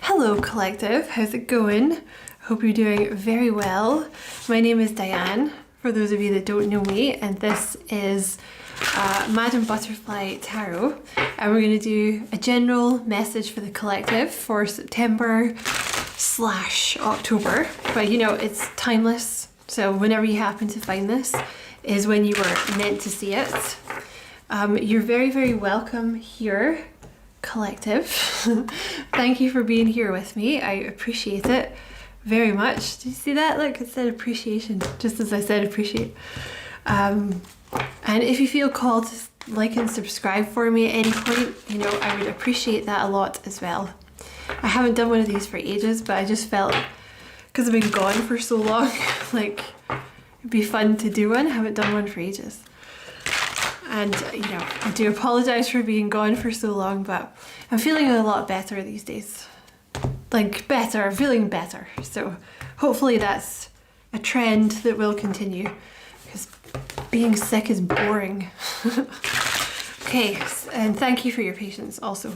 Hello Collective, how's it going? Hope you're doing very well. My name is Diane, for those of you that don't know me, and this is Madam Butterfly Tarot, and we're going to do a general message for the collective for September/October, but you know, it's timeless, so whenever you happen to find this is when you were meant to see it. You're very, very welcome here, collective. Thank you for being here with me. I appreciate it very much. Did you see that? Look, it said appreciation, just as I said appreciate. And if you feel called to like and subscribe for me at any point, you know, I would appreciate that a lot as well. I haven't done one of these for ages, but I just felt, because I've been gone for so long, like it'd be fun to do one. I haven't done one for ages. And, you know, I do apologise for being gone for so long, but I'm feeling a lot better these days. Like, better, feeling better. So hopefully that's a trend that will continue, because being sick is boring. Okay, and thank you for your patience also.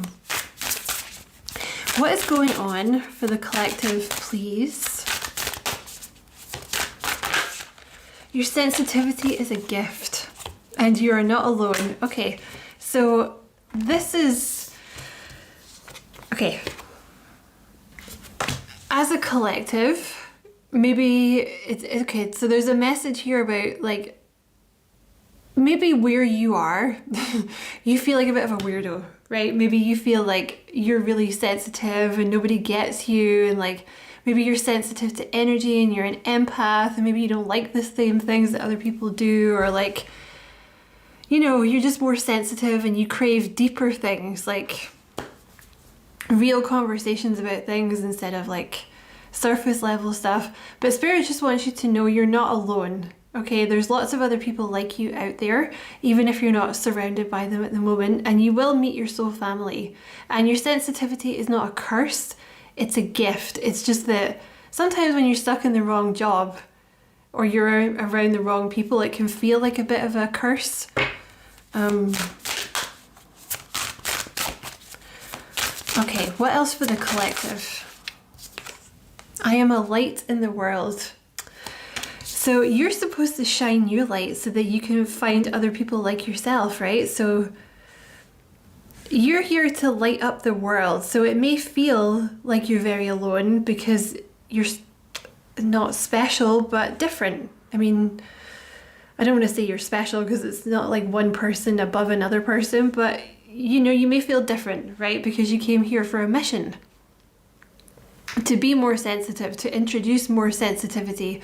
What is going on for the collective, please? Your sensitivity is a gift. And you are not alone. Okay, so this is, okay. As a collective, maybe it's, okay, so there's a message here about like, maybe where you are, you feel like a bit of a weirdo, right? Maybe you feel like you're really sensitive and nobody gets you, and like, maybe you're sensitive to energy and you're an empath, and maybe you don't like the same things that other people do, or like, you know, you're just more sensitive and you crave deeper things, like real conversations about things instead of like surface level stuff. But Spirit just wants you to know you're not alone, okay? There's lots of other people like you out there, even if you're not surrounded by them at the moment, and you will meet your soul family. And your sensitivity is not a curse, it's a gift. It's just that sometimes when you're stuck in the wrong job or you're around the wrong people, it can feel like a bit of a curse. Okay, what else for the collective? I am a light in the world. So you're supposed to shine your light so that you can find other people like yourself, right? So you're here to light up the world. So it may feel like you're very alone because you're not special, but different. I mean, I don't want to say you're special because it's not like one person above another person, but you know, you may feel different, right? Because you came here for a mission. To be more sensitive, to introduce more sensitivity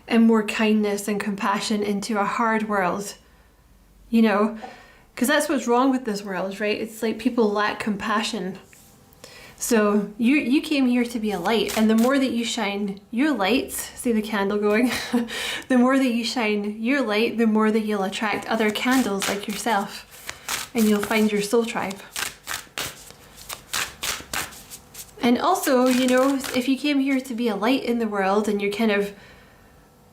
and more kindness and compassion into a hard world, you know, because that's what's wrong with this world, right? It's like people lack compassion. So you came here to be a light, and the more that you shine your light, see the candle going, the more that you shine your light, the more that you'll attract other candles like yourself, and you'll find your soul tribe. And also, you know, if you came here to be a light in the world and you're kind of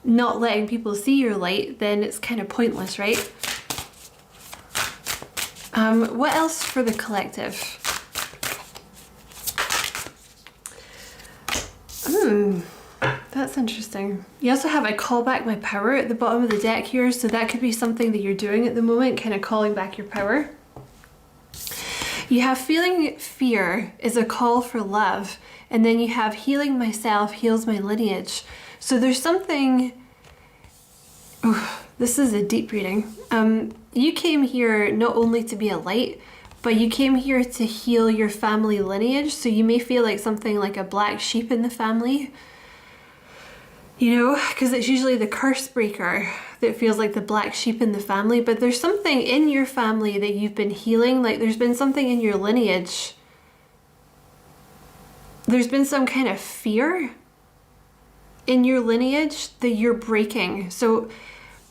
not letting people see your light, then it's kind of pointless, right? What else for the collective? That's interesting. You also have I call back my power at the bottom of the deck here, so that could be something that you're doing at the moment, kind of calling back your power. You have feeling fear is a call for love, and then you have healing myself heals my lineage. So there's something, this is a deep reading. You came here not only to be a light, but you came here to heal your family lineage. So you may feel like something like a black sheep in the family, you know, because it's usually the curse breaker that feels like the black sheep in the family. But there's something in your family that you've been healing. Like there's been something in your lineage. There's been some kind of fear in your lineage that you're breaking. So,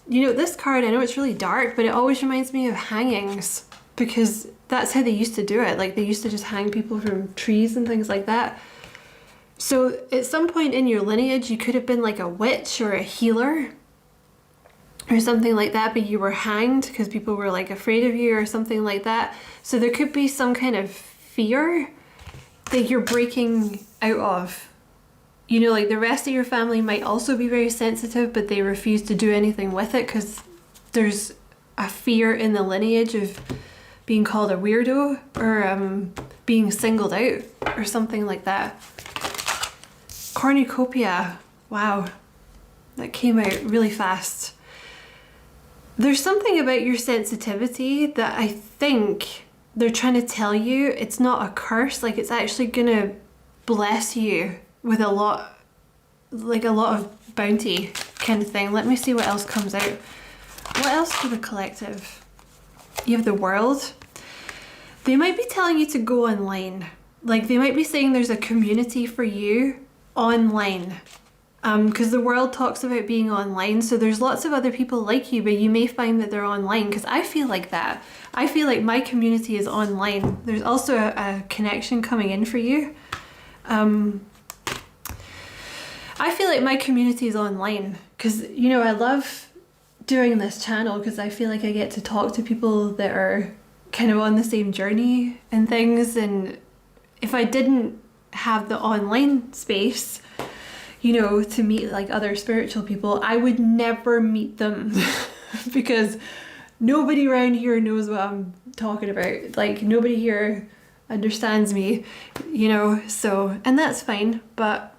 you know, this card, I know it's really dark, but it always reminds me of hangings, because that's how they used to do it. Like they used to just hang people from trees and things like that. So at some point in your lineage, you could have been like a witch or a healer or something like that, but you were hanged because people were like afraid of you or something like that. So there could be some kind of fear that you're breaking out of. You know, like the rest of your family might also be very sensitive, but they refuse to do anything with it because there's a fear in the lineage of being called a weirdo or being singled out or something like that. Cornucopia. Wow. That came out really fast. There's something about your sensitivity that I think they're trying to tell you it's not a curse, like it's actually gonna bless you with a lot of bounty kind of thing. Let me see what else comes out. What else for the collective? You have the world. They might be telling you to go online. Like they might be saying there's a community for you online. Because the world talks about being online, so there's lots of other people like you, but you may find that they're online, because I feel like that. I feel like my community is online. There's also a connection coming in for you. I feel like my community is online, because, you know, I love doing this channel because I feel like I get to talk to people that are kind of on the same journey and things, and if I didn't have the online space, you know, to meet like other spiritual people, I would never meet them because nobody around here knows what I'm talking about. Like nobody here understands me, you know, so, and that's fine, but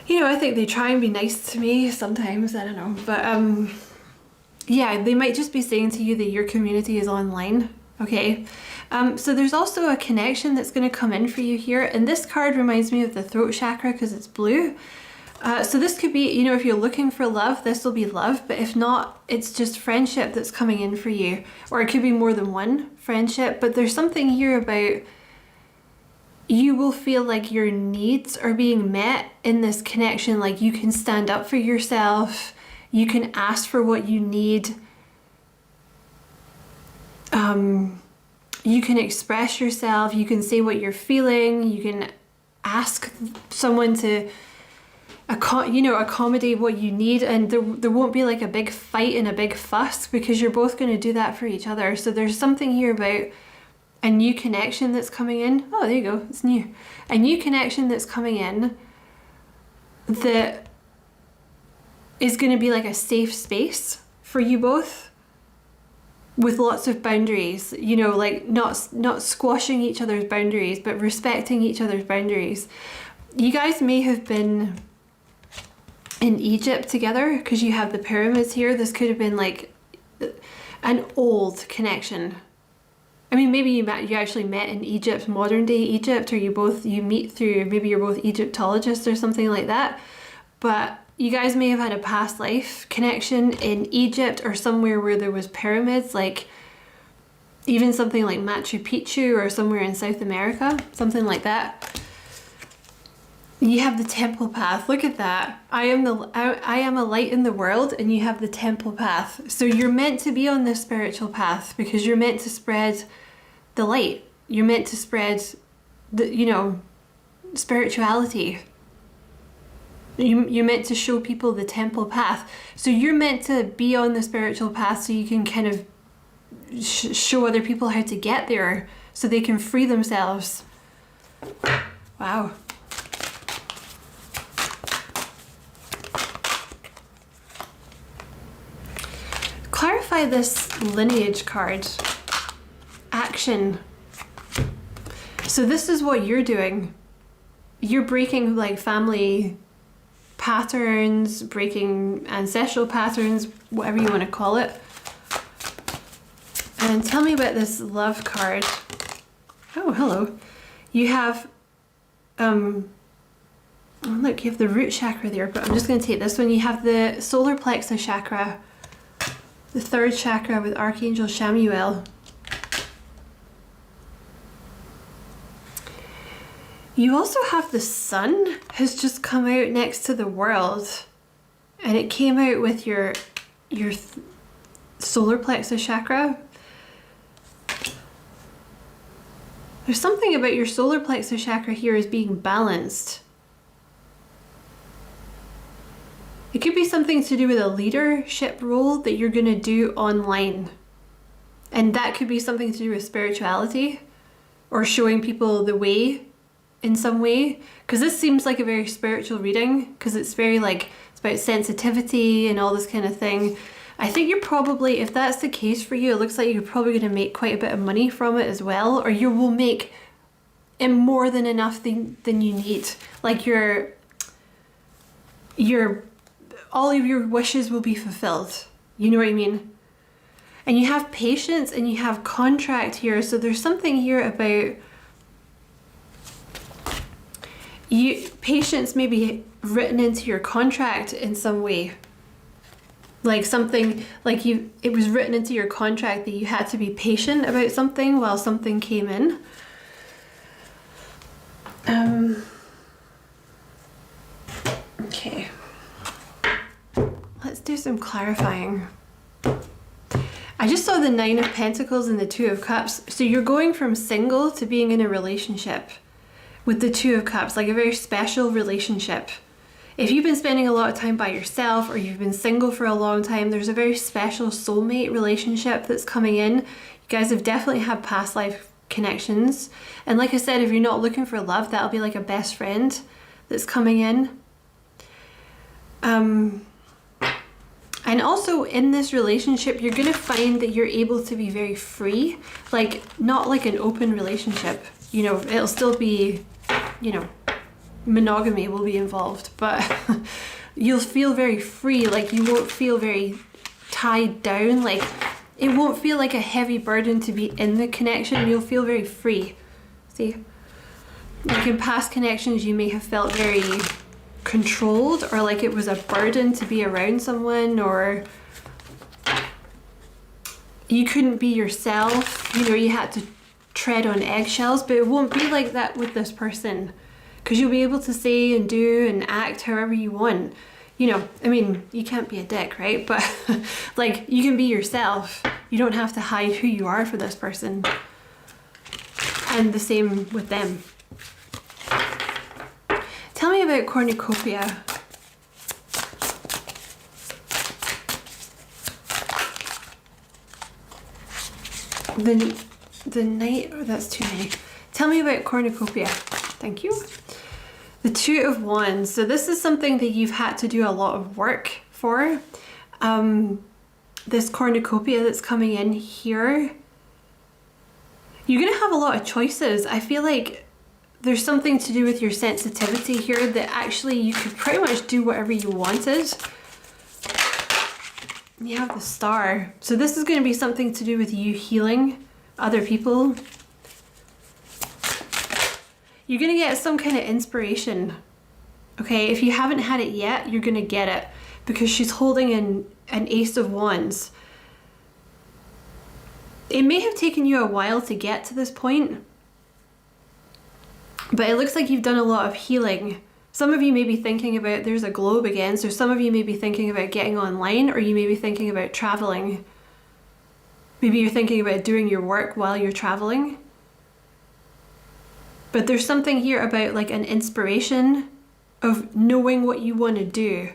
you know, I think they try and be nice to me sometimes, I don't know, but yeah, they might just be saying to you that your community is online, okay? So there's also a connection that's going to come in for you here, and this card reminds me of the throat chakra because it's blue. So this could be, you know, if you're looking for love, this will be love, but if not, it's just friendship that's coming in for you, or it could be more than one friendship. But there's something here about you will feel like your needs are being met in this connection. Like you can stand up for yourself, you can ask for what you need. You can express yourself, you can say what you're feeling, you can ask someone to accommodate what you need, and there won't be like a big fight and a big fuss because you're both going to do that for each other. So there's something here about a new connection that's coming in. Oh, there you go, it's new. A new connection that's coming in that is going to be like a safe space for you both, with lots of boundaries, you know, like not squashing each other's boundaries, but respecting each other's boundaries. You guys may have been in Egypt together because you have the pyramids here. This could have been like an old connection. I mean, maybe you actually met in Egypt, modern day Egypt, or you meet through, maybe you're both Egyptologists or something like that. But you guys may have had a past life connection in Egypt or somewhere where there was pyramids, like even something like Machu Picchu or somewhere in South America, something like that. You have the temple path. Look at that. I am a light in the world, and you have the temple path. So you're meant to be on this spiritual path because you're meant to spread the light. You're meant to spread the, you know, spirituality. You're meant to show people the temple path. So you're meant to be on the spiritual path so you can kind of show other people how to get there so they can free themselves. Wow. Clarify this lineage card. Action. So this is what you're doing. You're breaking like family patterns, breaking ancestral patterns, whatever you want to call it. And tell me about this love card. Oh, hello. You have, oh, look, you have the root chakra there, but I'm just going to take this one. You have the solar plexus chakra, the third chakra with Archangel Shamuel. You also have the sun has just come out next to the world, and it came out with your solar plexus chakra. There's something about your solar plexus chakra here as being balanced. It could be something to do with a leadership role that you're going to do online. And that could be something to do with spirituality or showing people the way in some way, because this seems like a very spiritual reading, because it's very like, it's about sensitivity and all this kind of thing. I think you're probably, if that's the case for you, it looks like you're probably going to make quite a bit of money from it as well, or you will make more than enough than you need. Like your all of your wishes will be fulfilled. You know what I mean? And you have patience and you have contract here. So there's something here about you, patience may be written into your contract in some way. Like something, like it was written into your contract that you had to be patient about something while something came in. Okay. Let's do some clarifying. I just saw the 9 of Pentacles and the 2 of Cups. So you're going from single to being in a relationship with the 2 of Cups, like a very special relationship. If you've been spending a lot of time by yourself, or you've been single for a long time, there's a very special soulmate relationship that's coming in. You guys have definitely had past life connections. And like I said, if you're not looking for love, that'll be like a best friend that's coming in. And also in this relationship, you're going to find that you're able to be very free, like not like an open relationship, you know, it'll still be, you know, monogamy will be involved, but you'll feel very free, like you won't feel very tied down, like it won't feel like a heavy burden to be in the connection, you'll feel very free. See, like in past connections you may have felt very controlled, or like it was a burden to be around someone, or you couldn't be yourself, you know, you had to tread on eggshells, but it won't be like that with this person, because you'll be able to say and do and act however you want. You know, I mean, you can't be a dick, right? But like you can be yourself, you don't have to hide who you are for this person, and the same with them. Tell me about cornucopia. The Knight, oh, that's too many. Tell me about cornucopia. Thank you. The 2 of Wands. So this is something that you've had to do a lot of work for. This cornucopia that's coming in here. You're going to have a lot of choices. I feel like there's something to do with your sensitivity here that actually you could pretty much do whatever you wanted. You have the Star. So this is going to be something to do with you healing other people. You're going to get some kind of inspiration. Okay, if you haven't had it yet, you're going to get it, because she's holding an Ace of Wands. It may have taken you a while to get to this point, but it looks like you've done a lot of healing. Some of you may be thinking about, there's a globe again, so some of you may be thinking about getting online, or you may be thinking about traveling. Maybe you're thinking about doing your work while you're traveling. But there's something here about like an inspiration of knowing what you want to do,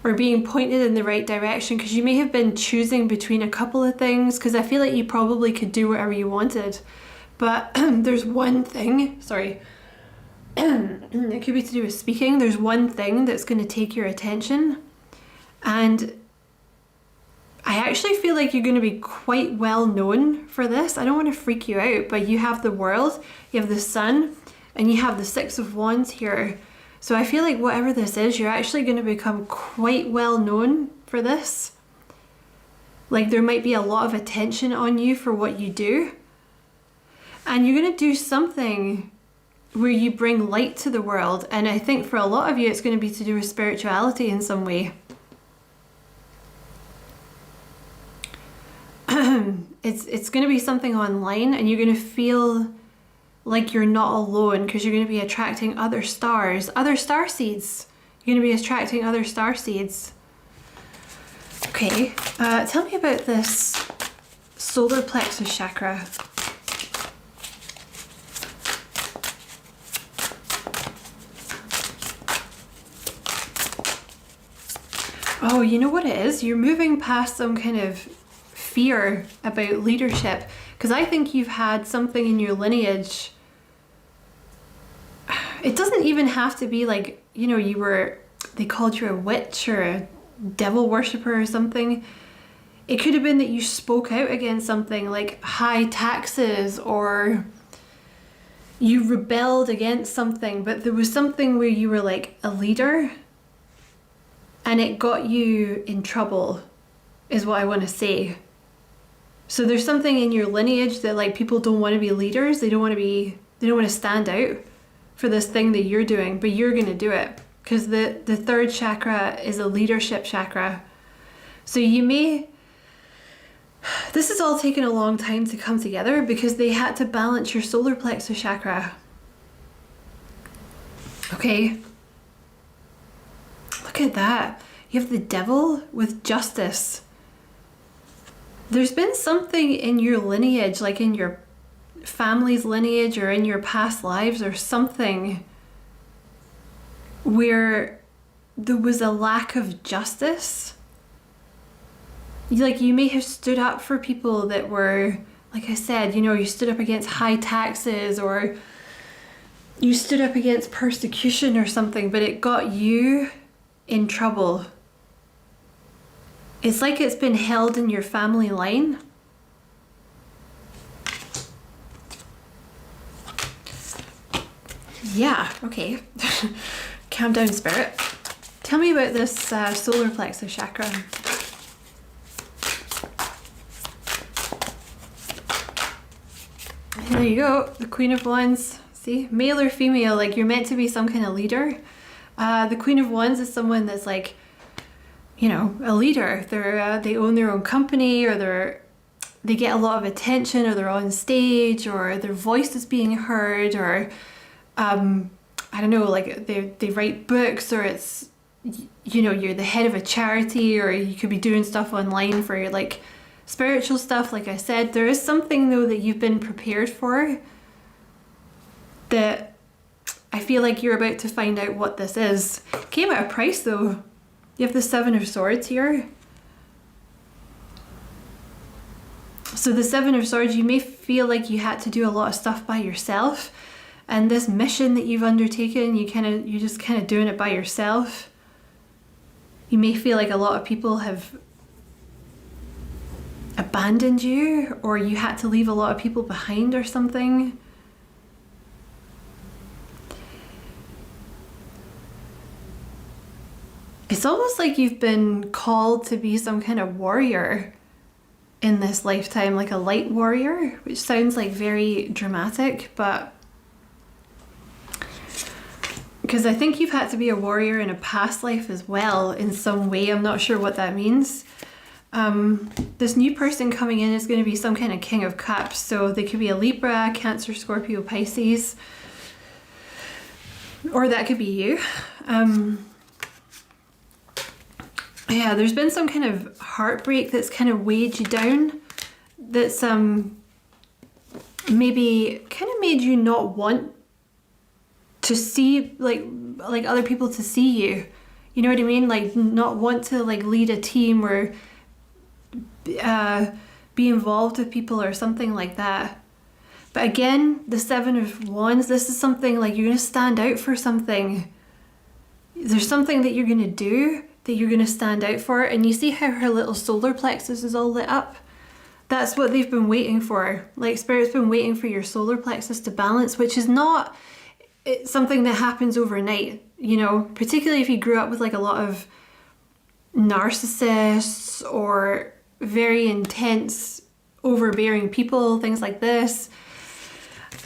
or being pointed in the right direction, because you may have been choosing between a couple of things, because I feel like you probably could do whatever you wanted. But there's one thing, sorry, it could be to do with speaking. There's one thing that's going to take your attention, and I actually feel like you're going to be quite well known for this. I don't want to freak you out, but you have the World, you have the Sun, and you have the 6 of Wands here. So I feel like whatever this is, you're actually going to become quite well known for this. Like there might be a lot of attention on you for what you do. And you're going to do something where you bring light to the world. And I think for a lot of you, it's going to be to do with spirituality in some way. It's going to be something online, and you're going to feel like you're not alone, because you're going to be attracting other stars, other star seeds. You're going to be attracting other star seeds. Okay, tell me about this solar plexus chakra. Oh, you know what it is? You're moving past some kind of fear about leadership, Because I think you've had something in your lineage. It doesn't even have to be like, you know, they called you a witch or a devil worshipper or something. It could have been that you spoke out against something like high taxes, or you rebelled against something, but there was something where you were like a leader and it got you in trouble, is what I want to say. So there's something in your lineage that like people don't want to be leaders. They don't want to stand out for this thing that you're doing, but you're going to do it because the third chakra is a leadership chakra. So this has all taken a long time to come together because they had to balance your solar plexus chakra. Okay. Look at that. You have the devil with justice. There's been something in your lineage, like in your family's lineage or in your past lives or something, where there was a lack of justice. Like you may have stood up for people that were, like I said, you know, you stood up against high taxes or you stood up against persecution or something, but it got you in trouble. It's like it's been held in your family line. Yeah, okay. Calm down, spirit. Tell me about this solar plexus chakra. There you go, the Queen of Wands. See, male or female, like you're meant to be some kind of leader. The Queen of Wands is someone that's like, you know, a leader. They own their own company, or they get a lot of attention, or they're on stage, or their voice is being heard, or I don't know, like they write books, or it's, you know, you're the head of a charity, or you could be doing stuff online for like spiritual stuff. Like I said, there is something though that you've been prepared for that I feel like you're about to find out what this is. Came at a price though. You have the Seven of Swords here. So the Seven of Swords, you may feel like you had to do a lot of stuff by yourself, and this mission that you've undertaken, you're just kind of doing it by yourself. You may feel like a lot of people have abandoned you, or you had to leave a lot of people behind or something. It's almost like you've been called to be some kind of warrior in this lifetime, like a light warrior, which sounds like very dramatic, but because I think you've had to be a warrior in a past life as well in some way. I'm not sure what that means. This new person coming in is going to be some kind of King of Cups, so they could be a Libra, Cancer, Scorpio, Pisces, or that could be you. Yeah, there's been some kind of heartbreak that's kind of weighed you down, that's maybe kind of made you not want to see like other people to see you. You know what I mean? Like not want to like lead a team or be involved with people or something like that. But again, the Seven of Wands, this is something like you're going to stand out for something. There's something that you're going to do that you're going to stand out for. And you see how her little solar plexus is all lit up? That's what they've been waiting for. Like Spirit's been waiting for your solar plexus to balance, which is not something that happens overnight, you know, particularly if you grew up with like a lot of narcissists or very intense, overbearing people, things like this.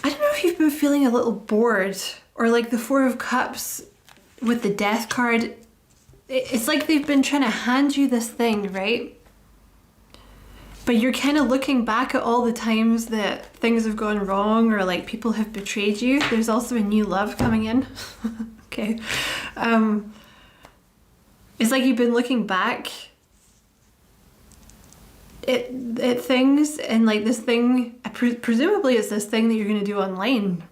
I don't know if you've been feeling a little bored, or like the Four of Cups with the Death card. It's like they've been trying to hand you this thing, right? But you're kind of looking back at all the times that things have gone wrong, or like people have betrayed you. There's also a new love coming in. Okay. It's like you've been looking back at things, and like this thing, presumably it's this thing that you're going to do online.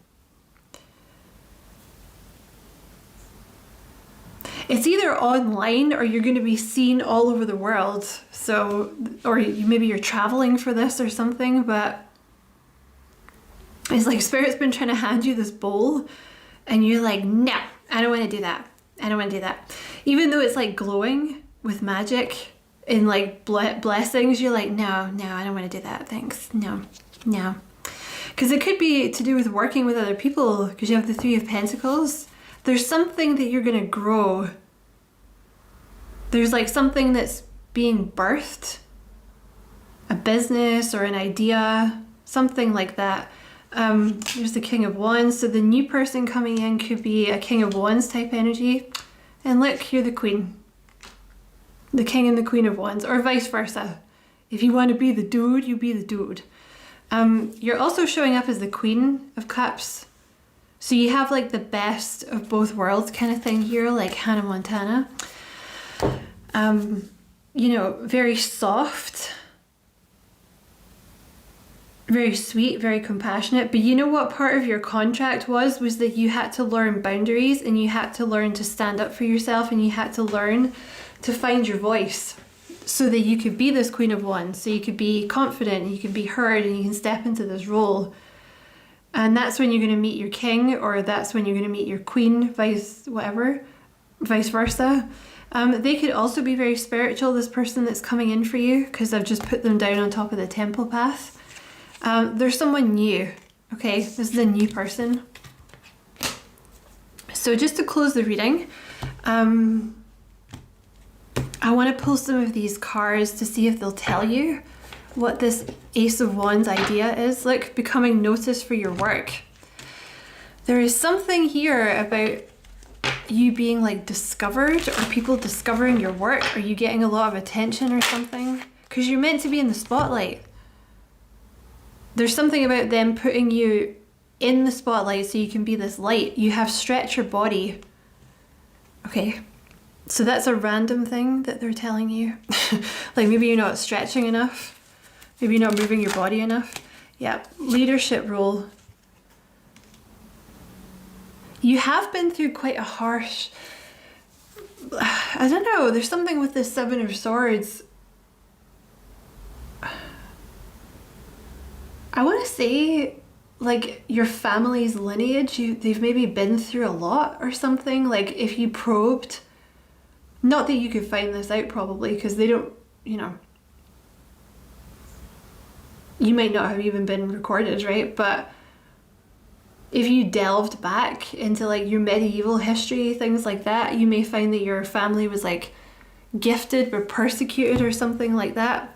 It's either online or you're going to be seen all over the world. So, or maybe you're traveling for this or something, but It's like Spirit's been trying to hand you this bowl and you're like, no, I don't want to do that. I don't want to do that. Even though it's like glowing with magic and like blessings, you're like, no, I don't want to do that. Thanks. No. Because it could be to do with working with other people, because you have the Three of Pentacles. There's something that you're going to grow. There's like something that's being birthed, a business or an idea, something like that. There's the King of Wands. So the new person coming in could be a King of Wands type energy. And look, you're the Queen. The King and the Queen of Wands, or vice versa. If you want to be the dude, you be the dude. You're also showing up as the Queen of Cups. So you have like the best of both worlds kind of thing here, like Hannah Montana. You know, very soft, very sweet, very compassionate. But you know what part of your contract was that you had to learn boundaries, and you had to learn to stand up for yourself, and you had to learn to find your voice so that you could be this Queen of Wands, so you could be confident and you could be heard and you can step into this role. And that's when you're going to meet your king, or that's when you're going to meet your queen, vice versa. They could also be very spiritual, this person that's coming in for you, because I've just put them down on top of the temple path. There's someone new, okay? This is a new person. So just to close the reading, I want to pull some of these cards to see if they'll tell you what this Ace of Wands idea is. Look, becoming noticed for your work. There is something here about you being like discovered, or people discovering your work, or you getting a lot of attention or something, because you're meant to be in the spotlight. There's something about them putting you in the spotlight so you can be this light. You have stretched your body. Okay, so that's a random thing that they're telling you. Like maybe you're not stretching enough. Maybe you're not moving your body enough. Yeah, leadership role. You have been through quite a harsh, I don't know, there's something with this Seven of Swords. I want to say like your family's lineage, they've maybe been through a lot or something. Like if you probed, not that you could find this out probably, because they don't, you know, you might not have even been recorded, right? But if you delved back into like your medieval history, things like that, you may find that your family was like gifted but persecuted or something like that.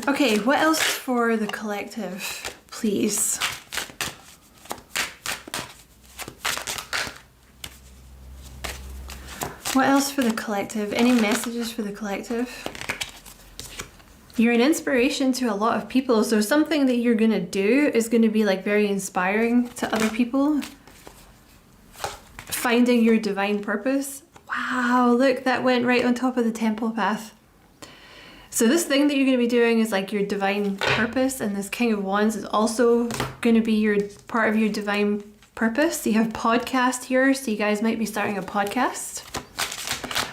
Okay, what else for the collective, please? What else for the collective? Any messages for the collective? You're an inspiration to a lot of people, so something that you're gonna do is gonna be like very inspiring to other people. Finding your divine purpose. Wow, look, that went right on top of the temple path. So this thing that you're going to be doing is like your divine purpose, and this King of Wands is also going to be your part of your divine purpose. You have podcast here, so you guys might be starting a podcast.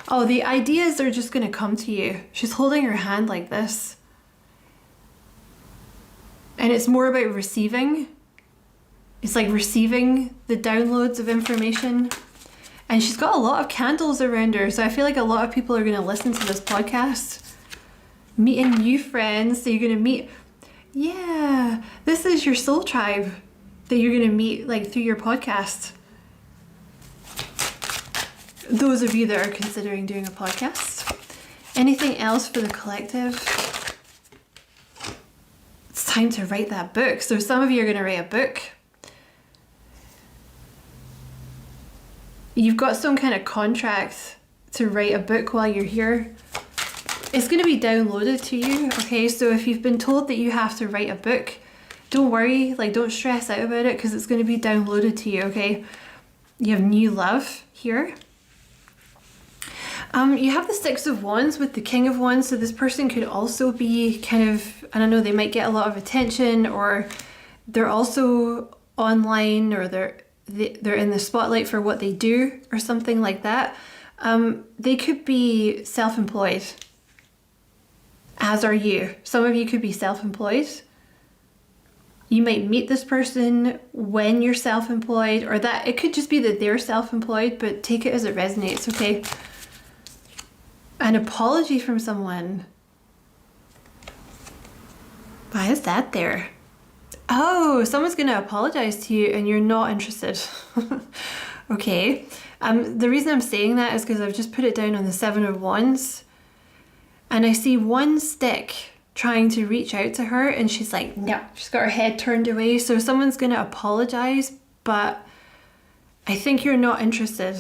Oh, the ideas are just going to come to you. She's holding her hand like this. And it's more about receiving. It's like receiving the downloads of information. And she's got a lot of candles around her, so I feel like a lot of people are going to listen to this podcast. Meeting new friends, so you're gonna meet, yeah, this is your soul tribe that you're gonna meet like through your podcast. Those of you that are considering doing a podcast. Anything else for the collective? It's time to write that book. So some of you are gonna write a book. You've got some kind of contract to write a book while you're here. It's going to be downloaded to you, okay? So if you've been told that you have to write a book, don't worry, like don't stress out about it, because it's going to be downloaded to you, okay? You have new love here. You have the Six of Wands with the King of Wands, so this person could also be kind of, I don't know, they might get a lot of attention, or they're also online, or they're in the spotlight for what they do or something like that. They could be self-employed. as are you. Some of you could be self-employed. You might meet this person when you're self-employed, or that it could just be that they're self-employed, but take it as it resonates, okay? An apology from someone. Why is that there? Oh, someone's going to apologize to you and you're not interested. Okay. The reason I'm saying that is because I've just put it down on the 7 of Wands. And I see one stick trying to reach out to her and she's like, no, she's got her head turned away. So someone's going to apologize, but I think you're not interested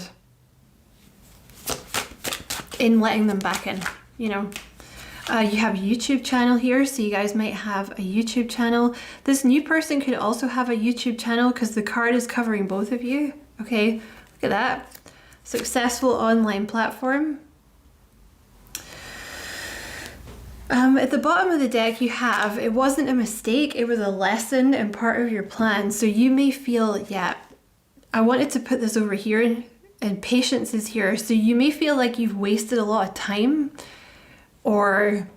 in letting them back in, you know. You have a YouTube channel here, so you guys might have a YouTube channel. This new person could also have a YouTube channel because the card is covering both of you. Okay, look at that. Successful online platform. At the bottom of the deck you have, it wasn't a mistake, it was a lesson and part of your plan. So you may feel, yeah, I wanted to put this over here and patience is here. So you may feel like you've wasted a lot of time, or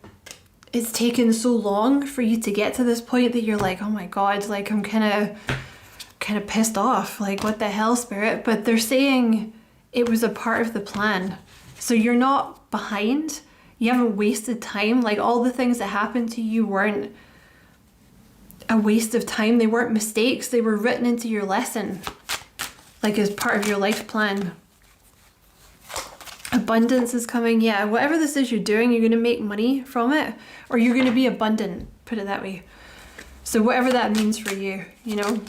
it's taken so long for you to get to this point that you're like, oh my God, like I'm kind of pissed off. Like, what the hell, Spirit? But they're saying it was a part of the plan. So you're not behind. You haven't wasted time. Like, all the things that happened to you weren't a waste of time. They weren't mistakes. They were written into your lesson, like as part of your life plan. Abundance is coming. Yeah, whatever this is you're doing, you're going to make money from it, or you're going to be abundant, put it that way. So whatever that means for you, you know.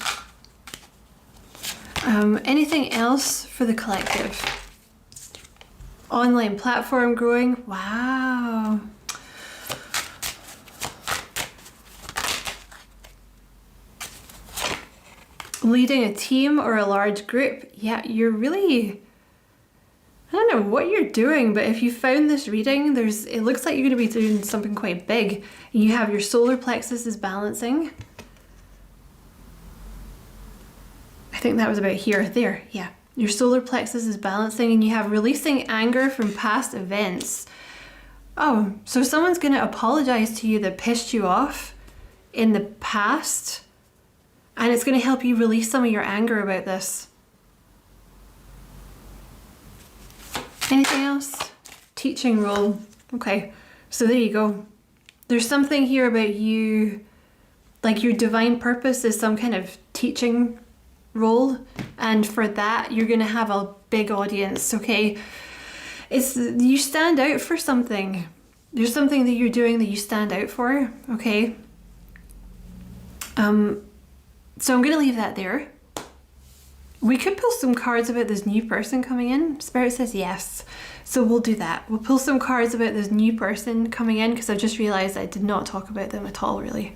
Anything else for the collective? Online platform growing. Wow. Leading a team or a large group. Yeah, you're really... I don't know what you're doing, but if you found this reading, it looks like you're going to be doing something quite big. You have your solar plexus is balancing. I think that was about here. There, yeah. Your solar plexus is balancing and you have releasing anger from past events. Oh, so someone's going to apologize to you that pissed you off in the past, and it's going to help you release some of your anger about this. Anything else? Teaching role. Okay, so there you go. There's something here about you, like your divine purpose is some kind of teaching role, and for that you're gonna have a big audience. Okay, you stand out for something. There's something that you're doing that you stand out for. Okay, so I'm gonna leave that there. We could pull some cards about this new person coming in. Spirit says yes. So we'll do that. We'll pull some cards about this new person coming in because I've just realized I did not talk about them at all, really.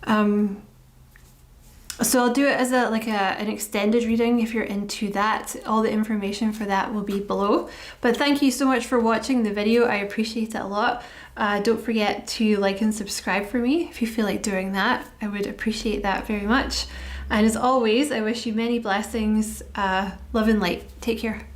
So I'll do it as an extended reading if you're into that. All the information for that will be below. But thank you so much for watching the video. I appreciate it a lot. Don't forget to like and subscribe for me if you feel like doing that. I would appreciate that very much. And as always, I wish you many blessings, love and light. Take care.